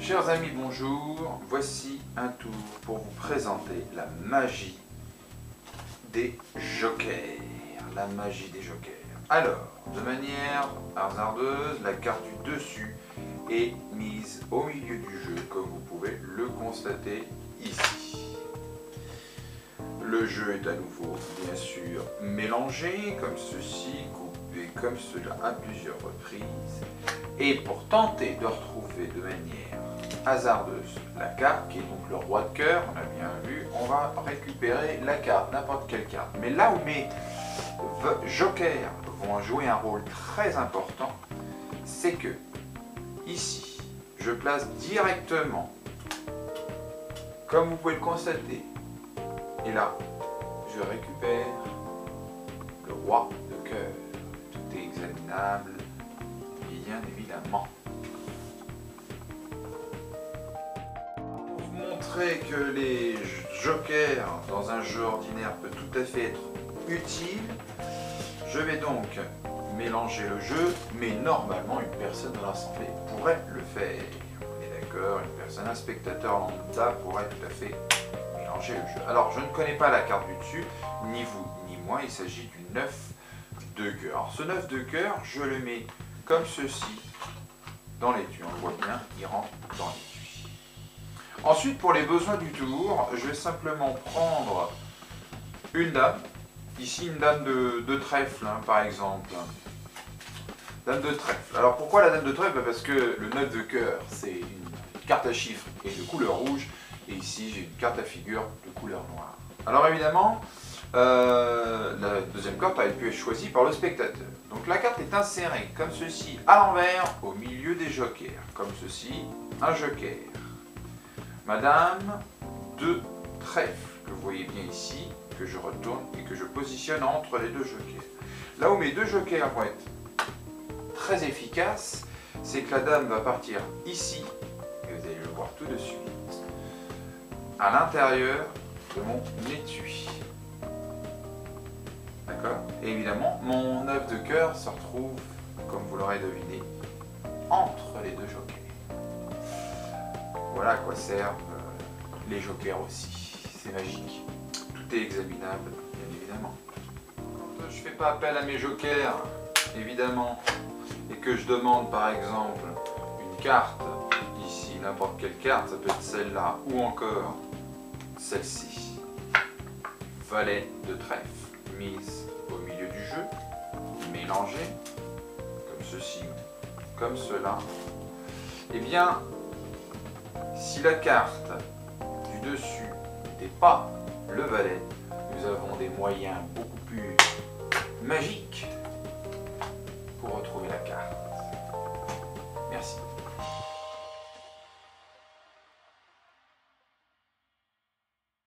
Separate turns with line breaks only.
Chers amis, bonjour. Voici un tour pour vous présenter la magie des jokers. La magie des jokers. Alors, de manière hasardeuse, la carte du dessus est mise au milieu du jeu, comme vous pouvez le constater ici. Le jeu est à nouveau, bien sûr, mélangé comme ceci, coupé comme cela à plusieurs reprises. Et pour tenter de retrouver de manière hasardeuse la carte, qui est donc le roi de cœur, on a bien vu, on va récupérer la carte, n'importe quelle carte. Mais là où mes jokers vont jouer un rôle très important, c'est que ici, je place directement, comme vous pouvez le constater, et là, je récupère le roi de cœur. Tout est examinable, bien évidemment. Pour vous montrer que les jokers dans un jeu ordinaire peut tout à fait être utile, je vais donc mélanger le jeu, mais normalement une personne dans l'assemblée pourrait le faire. On est d'accord, une personne, un spectateur lambda pourrait tout à fait mélanger le jeu. Alors je ne connais pas la carte du dessus, ni vous ni moi, il s'agit du 9 de cœur. Alors ce 9 de cœur, je le mets comme ceci dans l'étui, on le voit bien, il rentre dans l'étui. Ensuite, pour les besoins du tour, je vais simplement prendre une dame, ici une dame de trèfle, hein, par exemple. Dame de trèfle. Alors pourquoi la dame de trèfle? Parce que le 9 de cœur, c'est une carte à chiffres et de couleur rouge, et ici j'ai une carte à figure de couleur noire. Alors évidemment, la deuxième carte a pu être choisie par le spectateur. Donc la carte est insérée comme ceci à l'envers au milieu des jokers. Comme ceci, un joker. Madame de trèfle, que vous voyez bien ici, que je retourne et que je positionne entre les deux jokers. Là où mes deux jokers vont être très efficaces, c'est que la dame va partir ici, et vous allez le voir tout de suite, à l'intérieur de mon étui. D'accord? Et évidemment, mon 9 de cœur se retrouve, comme vous l'aurez deviné, entre les deux jokers. Voilà à quoi servent les jokers aussi. C'est magique. Tout est examinable, bien évidemment. Quand je ne fais pas appel à mes jokers, évidemment, et que je demande par exemple une carte, ici, n'importe quelle carte, ça peut être celle-là, ou encore celle-ci. Valet de trèfle, mise au milieu du jeu, mélangée, comme ceci, comme cela. Eh bien, si la carte du dessus n'était pas le valet, nous avons des moyens beaucoup plus magiques